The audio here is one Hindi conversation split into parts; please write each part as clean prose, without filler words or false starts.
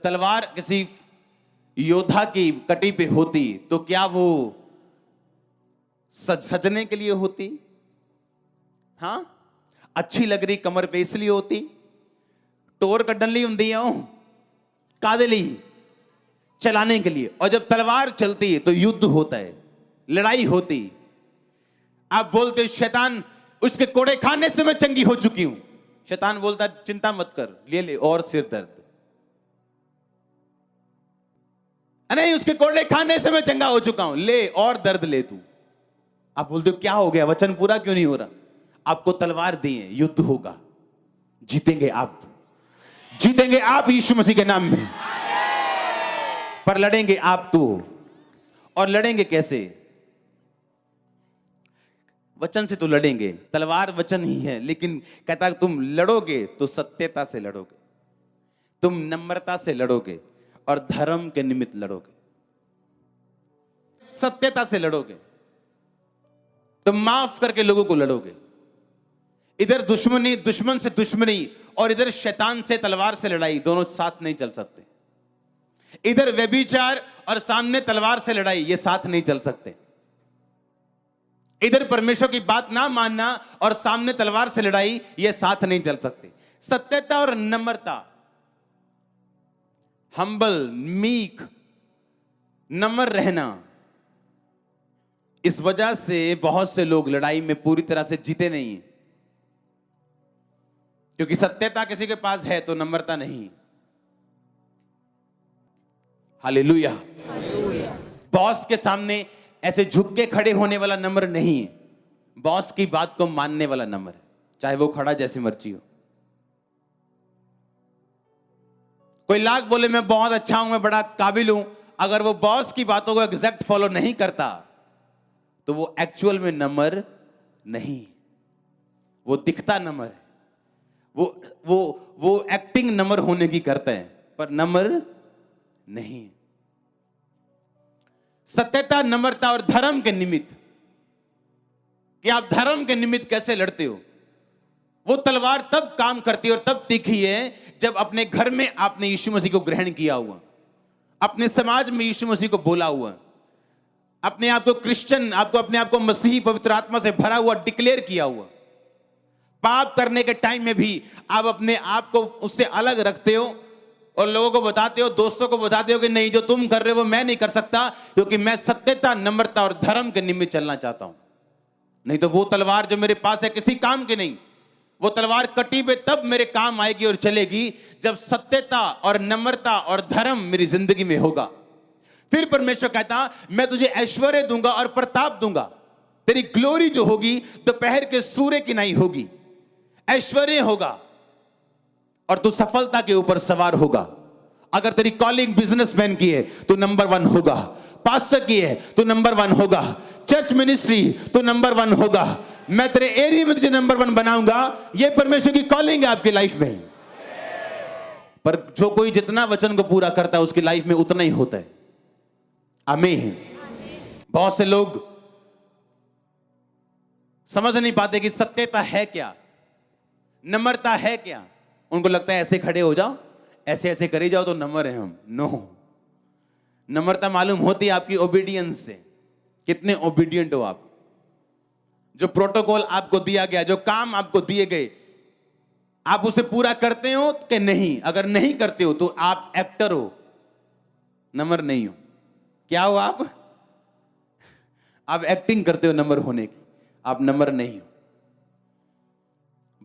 जब तलवार किसी योद्धा की कटी पे होती तो क्या वो सजने के लिए होती? हाँ, अच्छी लग रही कमर पे इसलिए होती? टोर कड्डन ली हुंदी है कादे ਲਈ चलाने के लिए। और जब तलवार चलती है तो युद्ध होता है, लड़ाई होती। आप बोलते शैतान उसके कोड़े खाने से मैं चंगी हो चुकी हूं। शैतान बोलता चिंता मत कर, ले ले और सिर दर्द। नहीं, उसके कोड़े खाने से मैं चंगा हो चुका हूं, ले और दर्द ले तू। आप बोलते हो क्या हो गया, वचन पूरा क्यों नहीं हो रहा? आपको तलवार दी है, युद्ध होगा, जीतेंगे आप, जीतेंगे आप यीशु मसीह के नाम में। पर लड़ेंगे आप तो, और लड़ेंगे कैसे? वचन से तो लड़ेंगे, तलवार वचन ही है, लेकिन कहता तुम लड़ोगे तो सत्यता से लड़ोगे, तुम नम्रता से लड़ोगे और धर्म के निमित्त लड़ोगे, सत्यता से लड़ोगे, तुम माफ करके लोगों को लड़ोगे। इधर दुश्मनी, दुश्मन से दुश्मनी, और इधर शैतान से तलवार से लड़ाई, दोनों साथ नहीं चल सकते। इधर व्यभिचार और सामने तलवार से लड़ाई, ये साथ नहीं चल सकते। इधर परमेश्वर की बात ना मानना और सामने तलवार से लड़ाई, ये साथ नहीं चल सकते। सत्यता और नम्रता, हम्बल, मीक, नम्र रहना, इस वजह से बहुत से लोग लड़ाई में पूरी तरह से जीते नहीं हैं। क्योंकि सत्यता किसी के पास है तो नम्रता नहीं। हालेलुया। बॉस के सामने ऐसे झुक के खड़े होने वाला नम्र नहीं है, बॉस की बात को मानने वाला नम्र है, चाहे वो खड़ा जैसी मर्जी हो। कोई लाख बोले मैं बहुत अच्छा हूं, मैं बड़ा काबिल हूं, अगर वो बॉस की बातों को एग्जैक्ट फॉलो नहीं करता तो वो एक्चुअल में नम्र नहीं, वो दिखता नम्र है, वो एक्टिंग नम्र होने की करते हैं, पर नम्र नहीं। सत्यता, नम्रता और धर्म के निमित्त, कि आप धर्म के निमित्त कैसे लड़ते हो, वो तलवार तब काम करती है और तब तीखी है जब अपने घर में आपने यीशु मसीह को ग्रहण किया हुआ, अपने समाज में यीशु मसीह को बोला हुआ, अपने आप को क्रिश्चियन, आपको अपने आप को मसीही पवित्र आत्मा से भरा हुआ डिक्लेयर किया हुआ। पाप करने के टाइम में भी आप अपने आप को उससे अलग रखते हो और लोगों को बताते हो, दोस्तों को बताते हो कि नहीं, जो तुम कर रहे हो वो मैं नहीं कर सकता, क्योंकि मैं सत्यता, नम्रता और धर्म के निमित्त चलना चाहता हूं। नहीं तो वो तलवार जो मेरे पास है किसी काम की नहीं, वो तलवार कटी पे तब मेरे काम आएगी और चलेगी जब सत्यता और नम्रता और धर्म मेरी जिंदगी में होगा। फिर परमेश्वर कहता मैं तुझे ऐश्वर्य दूंगा और प्रताप दूंगा, तेरी ग्लोरी जो होगी दोपहर के सूर्य की नहीं होगी, ऐश्वर्य होगा और तू सफलता के ऊपर सवार होगा। अगर तेरी कॉलिंग बिजनेसमैन की है तो नंबर 1 होगा, पास्टर की है तो नंबर 1 होगा, चर्च मिनिस्ट्री तो नंबर 1 होगा। मैं तेरे एरिया में तुझे नंबर 1 बनाऊंगा। यह परमेश्वर की कॉलिंग है आपकी लाइफ में। पर जो कोई जितना वचन को पूरा करता है उसकी लाइफ में उतना ही होता है। आमीन। बहुत से लोग समझ नहीं पाते कि सत्यता है क्या, नम्रता है क्या। उनको लगता है ऐसे खड़े हो जाओ, ऐसे ऐसे करे जाओ तो नम्र है हम। नो, नम्रता मालूम होती है आपकी ओबीडियंस से, कितने ओबीडियंट हो आप। जो प्रोटोकॉल आपको दिया गया, जो काम आपको दिए गए, आप उसे पूरा करते हो कि नहीं। अगर नहीं करते हो तो आप एक्टर हो, नम्र नहीं हो। क्या हो आप एक्टिंग करते हो नम्र होने की, आप नम्र नहीं हो।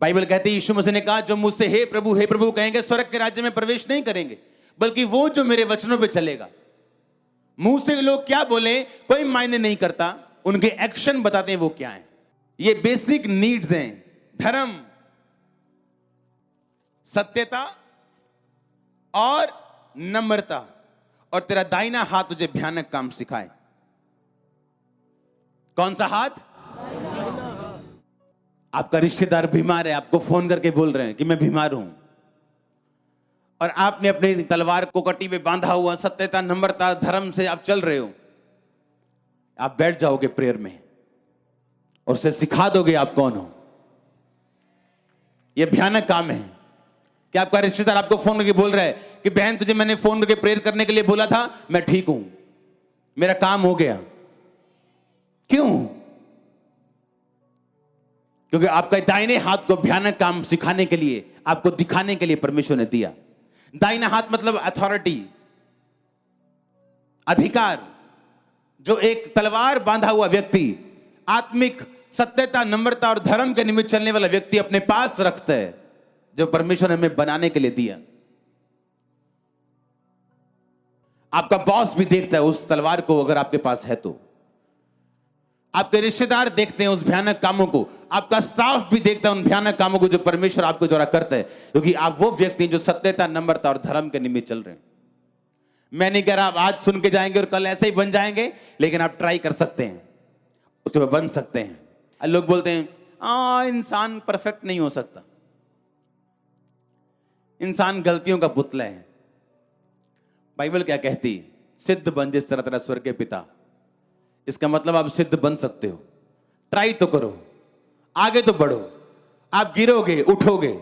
बाइबल कहती है, यीशु मसीह ने कहा जो मुझसे हे प्रभु कहेंगे स्वर्ग के राज्य में प्रवेश नहीं करेंगे, बल्कि वो जो मेरे वचनों पे चलेगा। मुंह से लोग क्या बोले कोई मायने नहीं करता, उनके एक्शन बताते हैं वो क्या है। ये बेसिक नीड्स हैं, धर्म, सत्यता और नम्रता। और तेरा दाहिना हाथ तुझे भयानक काम सिखाए। कौन सा हाथ? आपका रिश्तेदार बीमार है, आपको फोन करके बोल रहे हैं कि मैं बीमार हूं, और आपने अपनी तलवार को कटी में बांधा हुआ, सत्यता, नम्रता, धर्म से आप चल रहे हो। आप बैठ जाओगे प्रेयर में और उसे सिखा दोगे आप कौन हो। यह भयानक काम है कि आपका रिश्तेदार आपको फोन करके बोल रहा है कि बहन तुझे मैंने फोन करके प्रेयर करने के लिए बोला था, मैं ठीक हूं, मेरा काम हो गया। क्यों? क्योंकि आपका दाहिने हाथ को भयानक काम सिखाने के लिए, आपको दिखाने के लिए परमेश्वर ने दिया। दाहिना हाथ मतलब अथॉरिटी, अधिकार। जो एक तलवार बांधा हुआ व्यक्ति, आत्मिक सत्यता, नम्रता और धर्म के निमित्त चलने वाला व्यक्ति अपने पास रखता है, जो परमेश्वर ने हमें बनाने के लिए दिया। आपका बॉस भी देखता है उस तलवार को, अगर आपके पास है तो। आपके रिश्तेदार देखते हैं उस भयानक कामों को, आपका स्टाफ भी देखता है उन भयानक कामों को जो परमेश्वर आपके द्वारा करता है, क्योंकि आप वो व्यक्ति हैं जो सत्यता, नम्रता और धर्म के निमित्त चल रहे हैं। मैं नहीं कह रहा आप आज सुन के जाएंगे और कल ऐसे ही बन जाएंगे, लेकिन आप ट्राई कर सकते हैं, उसमें बन सकते हैं। लोग बोलते हैं इंसान परफेक्ट नहीं हो सकता, इंसान गलतियों का पुतला है। बाइबल क्या कहती है? सिद्ध बन जिस तरह तेरा स्वर्ग के पिता। इसका मतलब आप सिद्ध बन सकते हो, ट्राई तो करो, आगे तो बढ़ो। आप गिरोगे, उठोगे,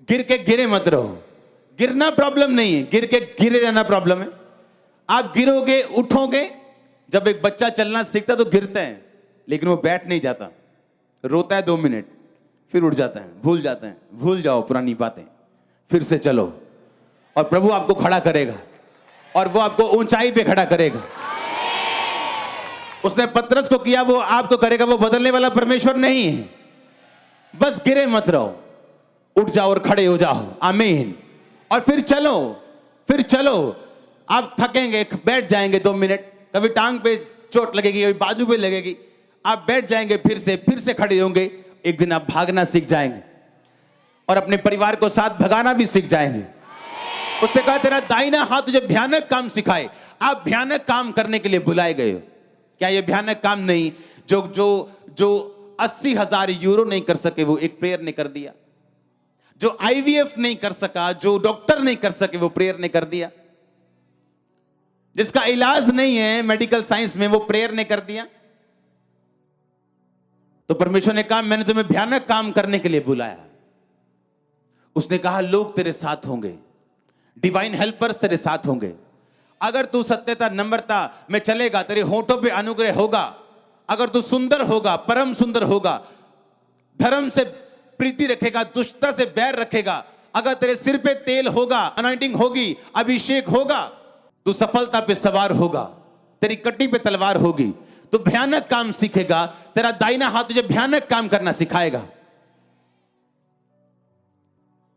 गिर के गिरे मत रहो। गिरना प्रॉब्लम नहीं है, गिर के गिरे रहना प्रॉब्लम है। आप गिरोगे, उठोगे। जब एक बच्चा चलना सीखता तो गिरता है, लेकिन वो बैठ नहीं जाता, रोता है 2 मिनट, फिर उठ जाता है, भूल जाता है। भूल जाओ पुरानी बातें, फिर से चलो, और प्रभु आपको खड़ा करेगा, और वो आपको ऊंचाई पे खड़ा करेगा। उसने पतरस को किया, वो आपको करेगा। वो बदलने वाला परमेश्वर नहीं है। बस गिरे मत रहो, उठ जाओ और खड़े हो जाओ। आमीन। और फिर चलो, फिर चलो। आप थकेंगे, बैठ जाएंगे 2 मिनट, कभी टांग पे चोट लगेगी, कभी बाजू पे लगेगी, आप बैठ जाएंगे, फिर से खड़े होंगे। एक दिन आप भागना सीख जाएंगे और अपने परिवार को साथ भगाना भी सीख जाएंगे। उसने कहा तेरा दाहिना हाथ तुझे भयानक काम सिखाए। आप भयानक काम करने के लिए बुलाए गए हो। क्या ये भयानक काम नहीं? जो 80,000 यूरो नहीं कर सके, वो एक प्रेयर ने कर दिया। जो आईवीएफ नहीं कर सका, जो डॉक्टर नहीं कर सके, वो प्रेयर ने कर दिया। जिसका इलाज नहीं है मेडिकल साइंस में, वो प्रेयर ने कर दिया। तो परमेश्वर ने कहा मैंने तुम्हें भयानक काम करने के लिए बुलाया। उसने कहा लोग तेरे साथ होंगे, डिवाइन हेल्पर्स तेरे साथ होंगे। अगर तू सत्यता, नम्रता में चलेगा, तेरे होठों पे अनुग्रह होगा। अगर तू सुंदर होगा, परम सुंदर होगा, धर्म से प्रीति रखेगा, दुष्टता से बैर रखेगा, अगर तेरे सिर पे तेल होगा, अनॉइंटिंग होगी, अभिषेक होगा, तू सफलता पे सवार होगा, तेरी कटी पे तलवार होगी, तो भयानक काम सीखेगा। तेरा दाहिना हाथ तुझे भयानक काम करना सिखाएगा।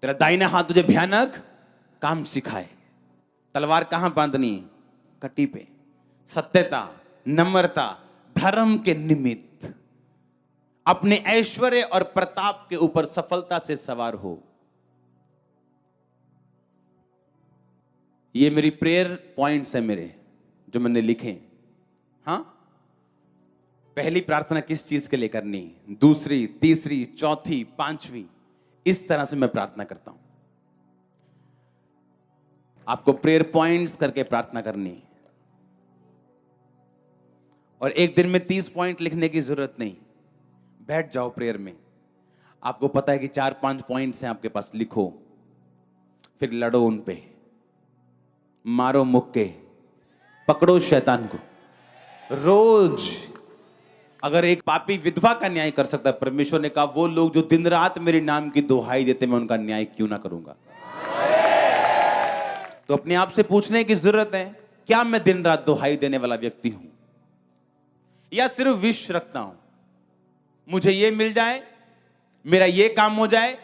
तेरा दाहिना हाथ तुझे भयानक काम सिखाए। तलवार कहां बांधनी है? कटी पे। सत्यता, नम्रता, धर्म के निमित्त अपने ऐश्वर्य और प्रताप के ऊपर सफलता से सवार हो। ये मेरी प्रेयर पॉइंट्स है मेरे, जो मैंने लिखे। हाँ, पहली प्रार्थना किस चीज के लिए करनी, दूसरी, तीसरी, चौथी, पांचवी, इस तरह से मैं प्रार्थना करता हूं। आपको प्रेयर पॉइंट्स करके प्रार्थना करनी है। और एक दिन में 30 पॉइंट लिखने की जरूरत नहीं। बैठ जाओ प्रेयर में, आपको पता है कि 4-5 पॉइंट्स हैं आपके पास, लिखो, फिर लड़ो उन पे, मारो मुक्के, पकड़ो शैतान को। रोज अगर एक पापी विधवा का न्याय कर सकता है, परमेश्वर ने कहा वो लोग जो दिन रात मेरे नाम की दुहाई देते, मैं उनका न्याय क्यों ना करूंगा। तो अपने आप से पूछने की जरूरत है, क्या मैं दिन रात दुहाई देने वाला व्यक्ति हूं, या सिर्फ विश रखता हूं, मुझे ये मिल जाए, मेरा ये काम हो जाए,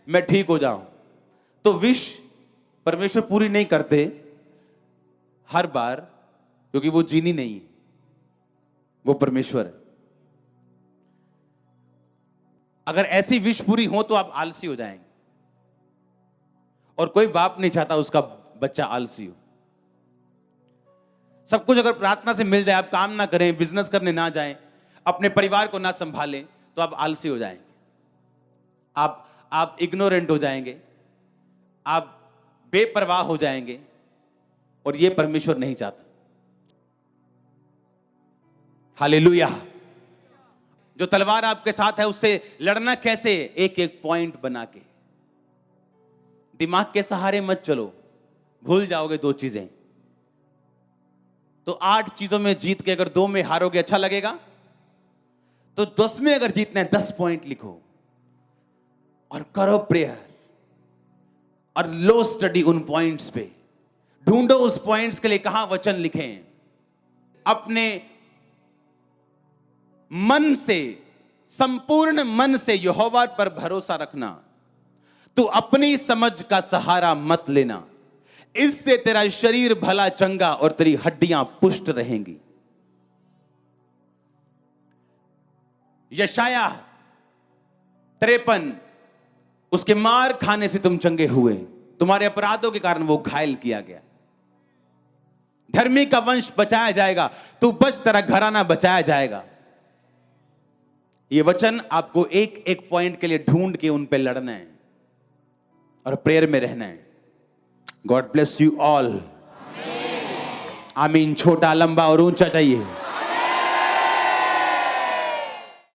मैं ठीक हो जाऊं। तो विश परमेश्वर पूरी नहीं करते हर बार, क्योंकि वो जीनी नहीं है, वो परमेश्वर है। अगर ऐसी विश पूरी हो तो आप आलसी हो जाएंगे, और कोई बाप नहीं चाहता उसका बच्चा आलसी हो। सब कुछ अगर प्रार्थना से मिल जाए, आप काम ना करें, बिजनेस करने ना जाएं, अपने परिवार को ना संभालें, तो आप आलसी हो जाएंगे, आप इग्नोरेंट हो जाएंगे, आप बेपरवाह हो जाएंगे, और यह परमेश्वर नहीं चाहता। हालेलुया। जो तलवार आपके साथ है उससे लड़ना कैसे? एक एक पॉइंट बना के। दिमाग के सहारे मत चलो, भूल जाओगे 2 चीजें। तो 8 चीजों में जीत के अगर 2 में हारोगे अच्छा लगेगा? तो 10 में अगर जीतना है 10 पॉइंट लिखो और करो प्रेयर और लो स्टडी उन पॉइंट्स पे। ढूंढो उस पॉइंट्स के लिए कहां वचन लिखें। अपने मन से, संपूर्ण मन से यहोवा पर भरोसा रखना। तू अपनी समझ का सहारा मत लेना, इससे तेरा शरीर भला चंगा और तेरी हड्डियां पुष्ट रहेंगी। यशाया 53, उसके मार खाने से तुम चंगे हुए, तुम्हारे अपराधों के कारण वो घायल किया गया। धर्मी का वंश बचाया जाएगा, तू बच, तेरा घराना बचाया जाएगा। ये वचन आपको एक एक पॉइंट के लिए ढूंढ के उन पे लड़ना है और प्रेयर में रहना है। God bless you all. आमीन। छोटा, लंबा और ऊंचा चाहिए।